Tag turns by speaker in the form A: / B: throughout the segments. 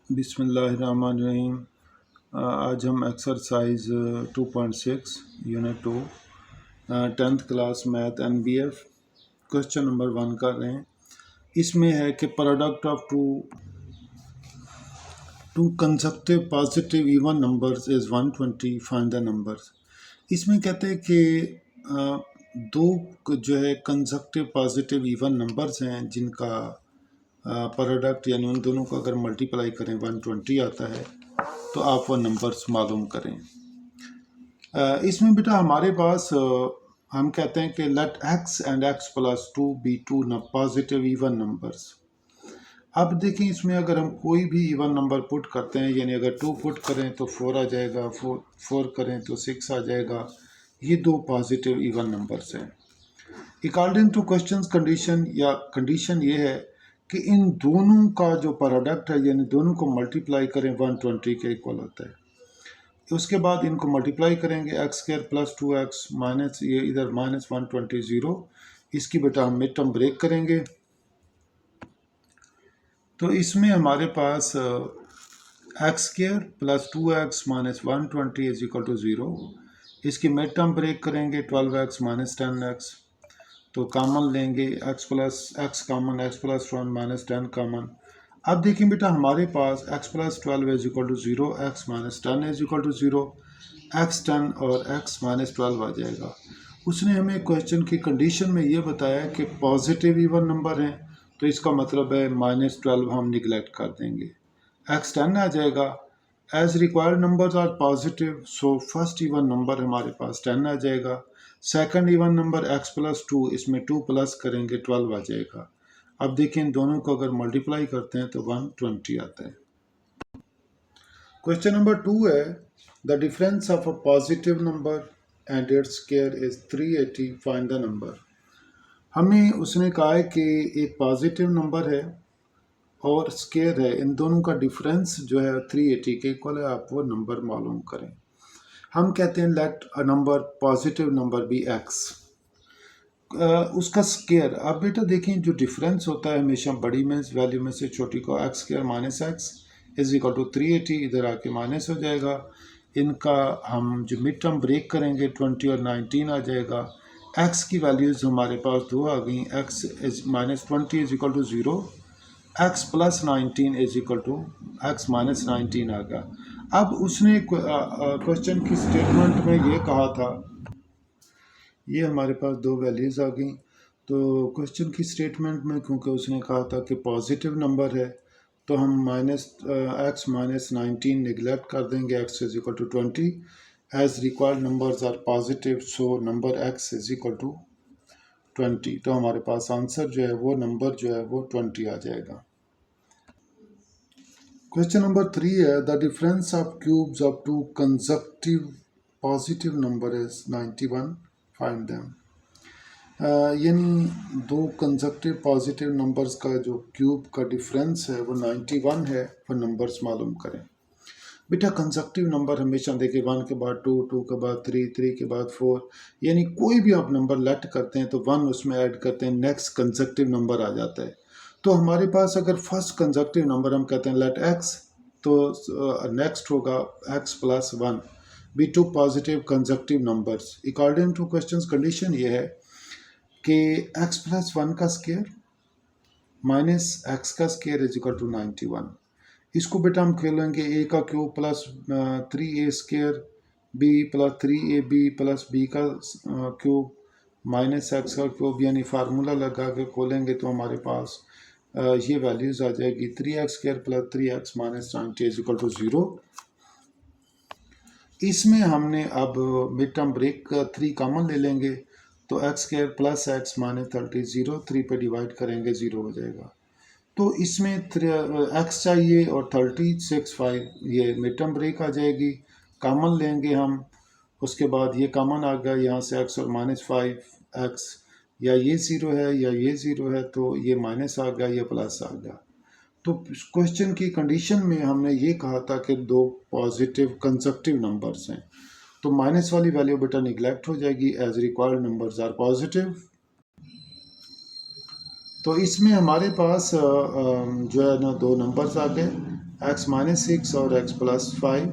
A: बिस्मिल्लाहिर्रहमानिर्रहीम। आज हम exercise 2.6 unit 2 10th class math NBF question number 1 कर रहे हैं। इसमें है कि product of two consecutive positive even numbers is 120, find the numbers. इसमें कहते हैं कि दो जो है कंसेक्टिव पॉजिटिव इवन नंबर्स हैं जिनका प्रोडक्ट यानी उन दोनों को अगर मल्टीप्लाई करें 120 आता है, तो आप वो नंबर्स मालूम करें। इसमें बेटा हमारे पास हम कहते हैं कि let x and x plus 2 be two positive even numbers. अब देखें, इसमें अगर हम कोई भी इवन नंबर पुट करते हैं, यानी अगर 2 पुट करें तो 4 आ जाएगा, 4 करें तो 6 आ जाएगा। ये दो पॉजिटिव इवन नंबर्स हैं। अकॉर्डिंग टू क्वेश्चन कंडीशन, या कंडीशन ये है कि इन दोनों का जो प्रोडक्ट है यानी दोनों को मल्टीप्लाई करें 120 के इक्वल होता है। उसके बाद इनको मल्टीप्लाई करेंगे x square plus 2x minus ये इधर माइनस 120 0। इसकी बेटा हम मिड टर्म ब्रेक करेंगे, तो इसमें हमारे पास x square plus 2x minus 120 is equal to 0। इसकी मिड टर्म ब्रेक करेंगे 12x माइनस 10x, तो कॉमन लेंगे x plus x common, x plus 1 minus 10 common. अब देखिए बेटा हमारे पास x plus 12 is equal to 0, x minus 10 is equal to 0, x 10 और x माइनस 12 आ जाएगा। उसने हमें क्वेश्चन की कंडीशन में ये बताया कि पॉजिटिव इवन नंबर हैं, तो इसका मतलब है माइनस 12 हम निगलेक्ट कर देंगे, x 10 आ जाएगा। As required numbers are positive, so first even number हमारे पास 10 आ जाएगा। Second even number x plus 2, इसमें 2 प्लस करेंगे 12 आ जाएगा। अब देखें, इन दोनों को अगर मल्टीप्लाई करते हैं तो 120 आता है। क्वेश्चन नंबर 2 है, the difference of a positive number and its square is 380, find the number. हमें उसने कहा है कि एक पॉजिटिव नंबर है और स्क्वायर है, इन दोनों का डिफरेंस जो है 380 के इक्वल है, आप वो नंबर मालूम करें। हम कहते हैं let a number positive number be x, उसका स्क्वायर। अब बेटा देखें, जो डिफरेंस होता है हमेशा बड़ी में वैल्यू में से छोटी को x square minus x is equal to 380, इधर आके माइनस हो जाएगा। इनका हम जो मिड टर्म ब्रेक करेंगे 20 और 19 आ जाएगा। एक्स की वैल्यूज़ हमारे पास दो आ गई, x is minus 20 is equal to 0, x plus 19 is equal to x minus 19 आ गया। अब उसने क्वेश्चन की स्टेटमेंट में ये कहा था, ये हमारे पास दो वैल्यूज़ आ गई। तो क्वेश्चन की स्टेटमेंट में क्योंकि उसने कहा था कि पॉजिटिव नंबर है, तो हम माइनस एक्स माइनस 19 निगलेक्ट कर देंगे, x is equal to 20। As required numbers are positive, so number x is equal to 20। तो हमारे पास आंसर जो है वो नंबर जो है वो 20 आ जाएगा। क्वेश्चन नंबर 3 है, the difference of cubes of two consecutive positive number is 91, find them. यानी दो कंसेक्टिव पॉजिटिव नंबर्स का जो क्यूब का डिफरेंस है वो 91 है, वो नंबर्स मालूम करें। बेटा कंसेक्टिव नंबर हमेशा देखिए 1 के बाद 2, 2 के बाद 3, 3 के बाद 4, यानी कोई भी आप नंबर लेट करते हैं तो 1 उसमें ऐड करते हैं, नेक्स्ट कंसेक्टिव नंबर आ जाता है। तो हमारे पास अगर फर्स्ट कंसेक्टिव नंबर हम कहते हैं लेट x, तो नेक्स्ट होगा x plus 1, be two positive consecutive numbers. According to question condition ये है कि x प्लस 1 का स्क्वायर माइनस x का स्क्वायर इज इक्वल टू 91। इसको बेटा हम खेलेंगे a का cube plus 3a square, b plus 3ab plus b का क्यूब माइनस x का क्यूब, यानी फार्मूला लगा के खोलेंगे तो हमारे पास ये वैल्यूज़ आ जाएगी 3x square plus 3x minus 90 is equal to 0। इसमें हमने अब मिड टर्म ब्रेक 3 कॉमन ले लेंगे, तो x square plus x minus 30 0, 3 पे डिवाइड करेंगे 0 हो जाएगा। तो इसमें एक्स चाहिए और 30 6 5, ये मिड टर्म ब्रेक आ जाएगी, कॉमन लेंगे हम। उसके बाद ये कॉमन आ गया, यहाँ से एक्स और माइनस 5 एक्स, या ये 0 है या ये 0 है, तो ये माइनस आ गया, ये प्लस आ गया। तो क्वेश्चन की कंडीशन में हमने ये कहा था कि दो पॉजिटिव कंसेक्टिव नंबर्स हैं, तो माइनस वाली वैल्यू बेटा निगलेक्ट हो जाएगी, as required numbers are positive. तो इसमें हमारे पास जो है ना दो नंबर्स आ गए, एक्स माइनस सिक्स और एक्स प्लस फाइव।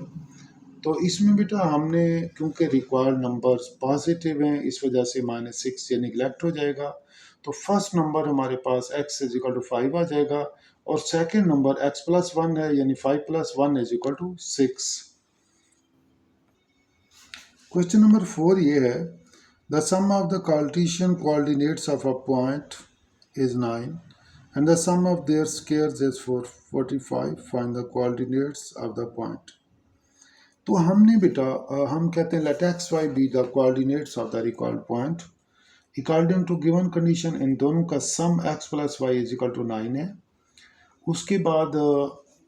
A: तो इसमें बेटा हमने क्योंकि रिक्वायर्ड नंबर्स पॉजिटिव हैं इस वजह से माइनस सिक्स ये निगलेक्ट हो जाएगा। तो फर्स्ट नंबर हमारे पास x is equal to five आ जाएगा और second number x plus one है यानी five plus one is equal to six. Question number 4 ये है, the sum of the Cartesian coordinates of a point is 9 and the sum of their squares is 45, find the coordinates of the point. तो हमने बेटा हम कहते हैं let x y be the coordinates of the required point according to given condition in दोनों का sum x plus Y is equal to 9 है। उसके बाद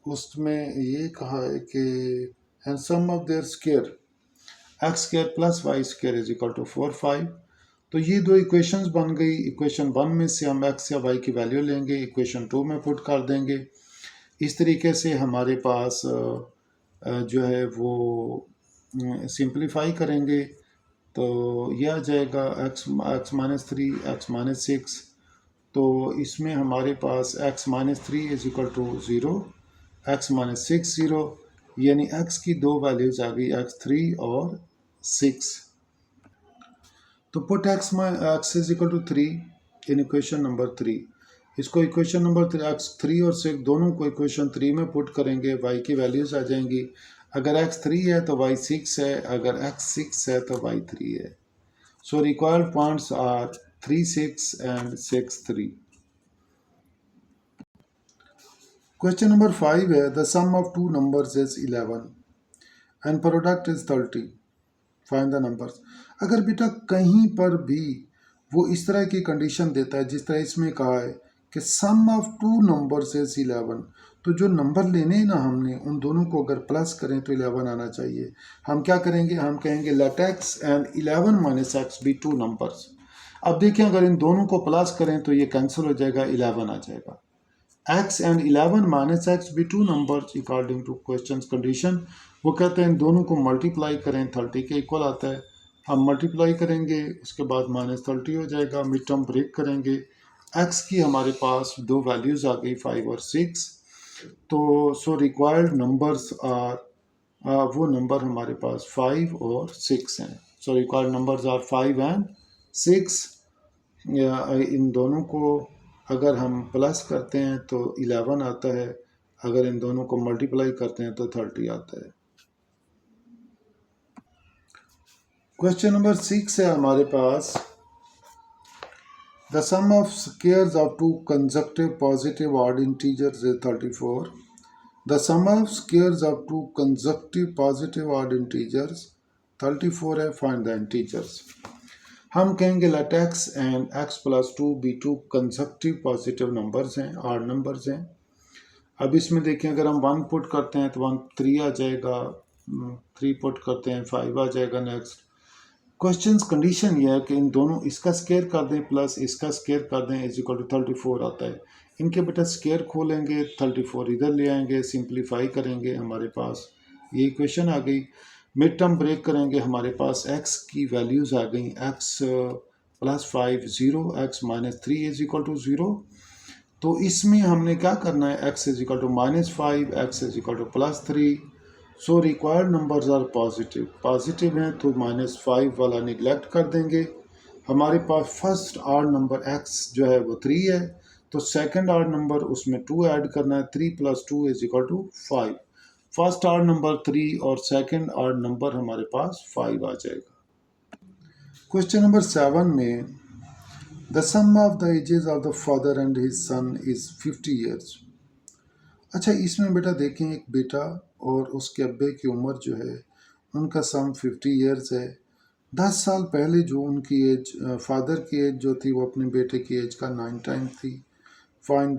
A: उसमें ये कहा है कि and sum of their square x square plus y square is equal to 4 5। तो ये दो इक्वेशंस बन गई। इक्वेशन वन में से हम एक्स या वाई की वैल्यू लेंगे, इक्वेशन टू में पुट कर देंगे। इस तरीके से हमारे पास जो है वो सिंप्लीफाई करेंगे तो ये आ जाएगा x minus three x minus six. तो इसमें हमारे पास x minus three is equal to zero, x minus six zero, यानी एक्स की दो वैल्यूज आ गई एक्स थ्री और सिक्स। तो put x is equal to three in equation number three. इसको equation number three x three और six दोनों को इक्वेशन थ्री में पुट करेंगे, वाई की वैल्यूज आ जाएंगी। अगर एक्स थ्री है तो वाई सिक्स है, अगर एक्स सिक्स है तो वाई थ्री है। So required points are 3 6 and 6 3। Question number 5 है, the sum of two numbers is 11 and product is 30, find the numbers. अगर बेटा कहीं पर भी वो इस तरह की कंडीशन देता है जिस तरह इसमें कहा है कि सम ऑफ टू नंबर्स इज 11, तो जो नंबर लेने हैं ना हमने उन दोनों को अगर प्लस करें तो 11 आना चाहिए। हम क्या करेंगे, हम कहेंगे let x and 11 minus x be two numbers. अब देखें अगर इन दोनों को प्लस करें तो ये कैंसिल हो जाएगा, 11 आ जाएगा। x and 11 माइनस एक्स भी two numbers according to question condition. वो कहते हैं इन दोनों को मल्टीप्लाई करें, 30 के इक्वल आता है। हम मल्टीप्लाई करेंगे उसके बाद माइनस 30 हो जाएगा, मिड टर्म ब्रेक करेंगे। x की हमारे पास दो वैल्यूज आ गई 5 और 6। तो सो रिक्वायर्ड नंबर्स आर वो नंबर हमारे पास 5 और 6 हैं। So required numbers are 5 and 6। इन दोनों को अगर हम प्लस करते हैं तो 11 आता है, अगर इन दोनों को मल्टीप्लाई करते हैं तो 30 आता है। क्वेश्चन नंबर 6 है हमारे पास, the sum of squares of two consecutive positive odd integers is 34। The sum of squares of two consecutive positive odd integers 34 है, फाइंड द इंटीजर्स। हम कहेंगे let x and x plus two be two consecutive positive numbers हैं, odd numbers हैं। अब इसमें देखें अगर हम वन पुट करते हैं तो वन थ्री आ जाएगा, थ्री पुट करते हैं फाइव आ जाएगा। नेक्स्ट क्वेश्चन कंडीशन ये है कि इन दोनों इसका स्केयर कर दें प्लस इसका स्केयर कर दें इज इक्वल टू 34 आता है। इनके बेटा स्केयर खोलेंगे 34 इधर ले आएंगे, सिंप्लीफाई करेंगे, हमारे पास ये इक्वेशन आ गई। मिड टर्म ब्रेक करेंगे, हमारे पास x की वैल्यूज़ आ गई x plus 5 0, x minus three is equal to 0। तो इसमें हमने क्या करना है, x is equal to minus five, x is equal to plus three. So required numbers are positive, positive हैं तो माइनस फाइव वाला निगलेक्ट कर देंगे। हमारे पास फर्स्ट आड नंबर x जो है वो 3 है, तो सेकंड आड नंबर उसमें 2 ऐड करना है, 3 प्लस 2 is equal to 5। First odd number 3 और सेकंड आड नंबर हमारे पास 5 आ जाएगा। क्वेश्चन नंबर 7 में the sum of the ages of the father and his son is 50 years. अच्छा इसमें बेटा देखें एक बेटा और उसके अब्बे की उम्र जो है उनका सम 50 ईयर्स है। 10 साल पहले जो उनकी एज फादर की एज जो थी वो अपने बेटे की एज का 9 टाइम थी। Find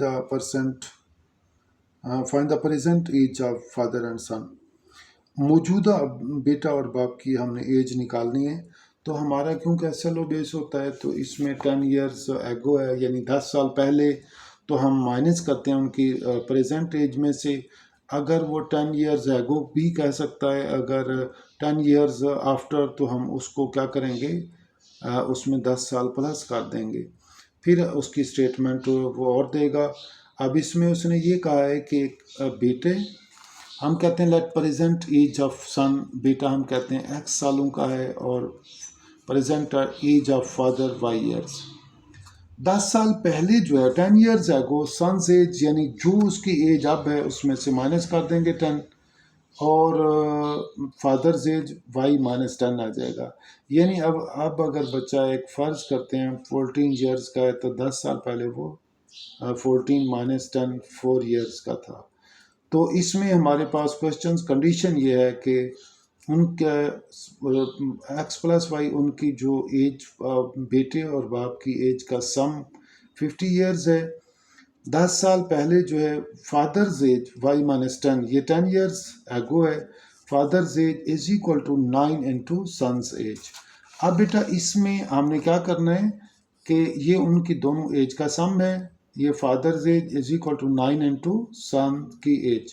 A: the present age of father and son. मौजूदा बेटा और बाप की हमने एज निकालनी है। तो हमारा क्योंकि SLO बेस होता है तो इसमें 10 ईयर्स एगो है, यानी 10 साल पहले। तो हम माइनस करते हैं उनकी प्रेजेंट एज में से। अगर वो 10 ईयर्स एगो भी कह सकता है, अगर 10 ईयर्स आफ्टर तो हम उसको क्या करेंगे, उसमें 10 साल प्लस कर देंगे, फिर उसकी स्टेटमेंट वो और देगा। अब इसमें उसने ये कहा है कि बेटे हम कहते हैं let present age of son, बेटा हम कहते हैं x सालों का है, और present age of father y years. 10 साल पहले जो है 10 ईयर्स एगो सन्स एज, यानी जो उसकी एज अब है उसमें से माइनस कर देंगे 10, और फादर्स एज वाई माइनस 10 आ जाएगा। यानी अब अगर बच्चा एक फ़र्ज़ करते हैं 14 ईयर्स का है, तो 10 साल पहले वो 14 माइनस 10 4 ईयर्स का था। तो इसमें हमारे पास क्वेश्चन कंडीशन ये है कि उनका एक्स प्लस वाई, उनकी जो एज बेटे और बाप की एज का सम 50 ईयर्स है। 10 साल पहले जो है फादर्स एज वाई माइनस 10, ये 10 ईयर्स एगो है। Father's age is equal to 9 into son's age. अब बेटा इसमें हमने क्या करना है कि ये उनकी दोनों एज का सम है। ये father's age is equal to 9 into son की एज।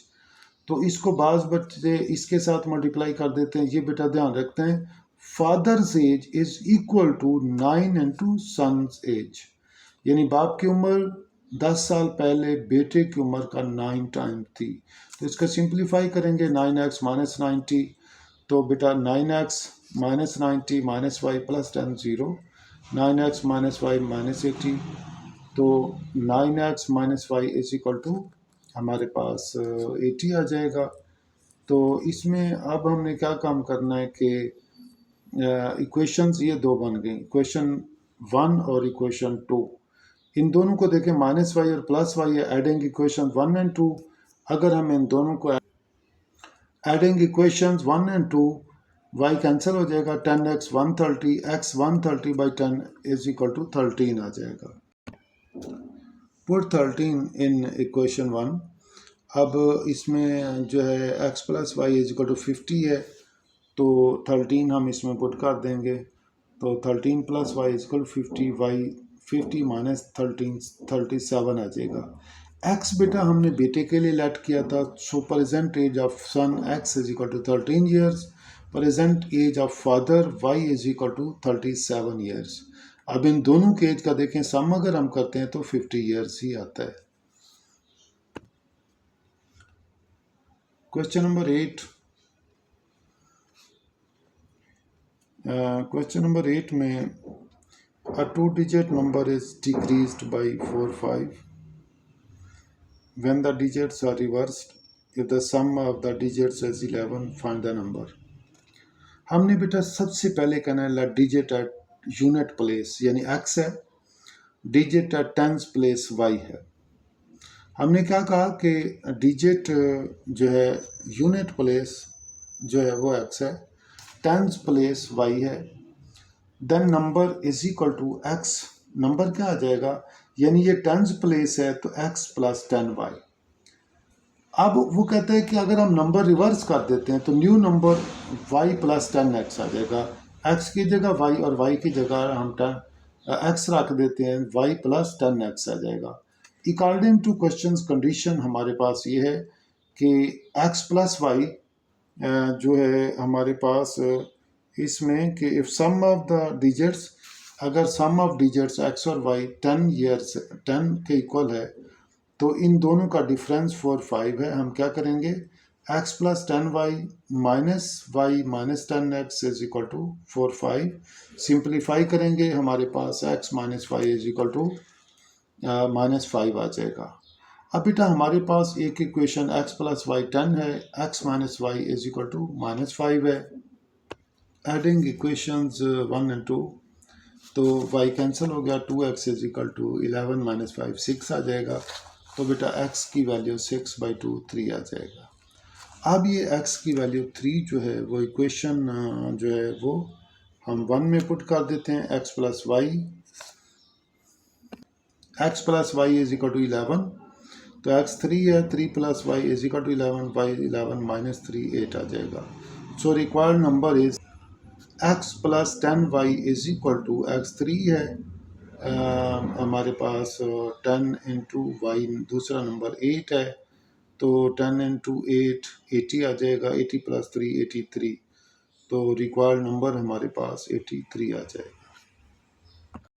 A: तो इसको बाज बच्चे इसके साथ मल्टीप्लाई कर देते हैं। ये बेटा ध्यान रखते हैं, father's age is equal to 9 into son's age, यानी बाप की उम्र 10 साल पहले बेटे की उम्र का 9 टाइम थी। तो इसका सिंप्लीफाई करेंगे 9x माइनस 90, तो बेटा 9x minus 90 minus Y plus 10 0, 9x minus Y minus 80, तो 9x minus Y is equal to हमारे पास 80 आ जाएगा। तो इसमें अब हमने क्या काम करना है कि इक्वेशंस ये दो बन गई, इक्वेशन 1 और इक्वेशन 2। इन दोनों को देखें, माइनस वाई और प्लस वाई है, एडिंग इक्वेशन 1 एंड 2। अगर हम इन दोनों को adding equations 1 and 2, Y cancel हो जाएगा, 10x 130, x 130 by 10 is equal to 13 आ जाएगा। Put 13 in equation 1। अब इसमें जो है x plus Y is equal to 50 है, तो 13 हम इसमें पुट कर देंगे, तो 13 plus Y is equal 50, Y 50 minus 13 37 आ जाएगा। x बेटा हमने बेटे के लिए लेट किया था, so present age of son x is equal to 13 years, present age of father y is equal to 37 years. अब इन दोनों के एज का देखें, सम अगर हम करते हैं तो 50 ईयर्स ही आता है। Question number 8। क्वेश्चन नंबर 8 में a two-digit number is decreased by 4 5 when the digits are reversed. If the sum of the digits is 11, find the number. हमने बेटा सबसे पहले कहना है डिजिट एट यूनिट प्लेस, यानी x है, digit at tens place y है। हमने क्या कहा कि डिजिट जो है यूनिट प्लेस जो है वो x है, टेंस प्लेस y है, then number is equal to x। Number क्या आ जाएगा, यानी ये टेंस प्लेस है तो x प्लस 10y। अब वो कहते हैं कि अगर हम नंबर रिवर्स कर देते हैं तो new number y plus 10x आ जाएगा। x की जगह y और y की जगह हम x रख देते हैं, y प्लस 10x आ जाएगा। अकॉर्डिंग टू क्वेश्चन कंडीशन हमारे पास ये है कि x प्लस वाई जो है हमारे पास इसमें कि if sum of the digits, अगर सम ऑफ डिजिट्स x और y 10 के इक्वल है, तो इन दोनों का डिफरेंस 4 5 है। हम क्या करेंगे, x plus 10y minus Y minus 10x is equal to 4 5। Simplify करेंगे, हमारे पास x minus Y is equal to minus 5 आ जाएगा। अब बेटा हमारे पास एक इक्वेशन x प्लस वाई 10 है, x minus Y is equal to minus 5 है। एडिंग इक्वेशंस 1 एंड 2, तो y कैंसिल हो गया, 2x is equal to 11 minus 5 6 आ जाएगा। तो बेटा x की वैल्यू 6 बाई 2 3 आ जाएगा। अब ये x की वैल्यू 3 जो है वो इक्वेशन जो है वो हम 1 में पुट कर देते हैं। x plus Y is equal to 11, तो x 3 है, 3 plus Y is equal to 11, Y 11 minus 3 8 आ जाएगा। So required number is x plus 10y is equal to x 3 है, हमारे पास 10 इंटू वाई दूसरा नंबर 8 है, तो 10 इंटू 8 80 आ जाएगा, 80 प्लस 3 83, तो रिक्वायर्ड नंबर हमारे पास 83 आ जाएगा।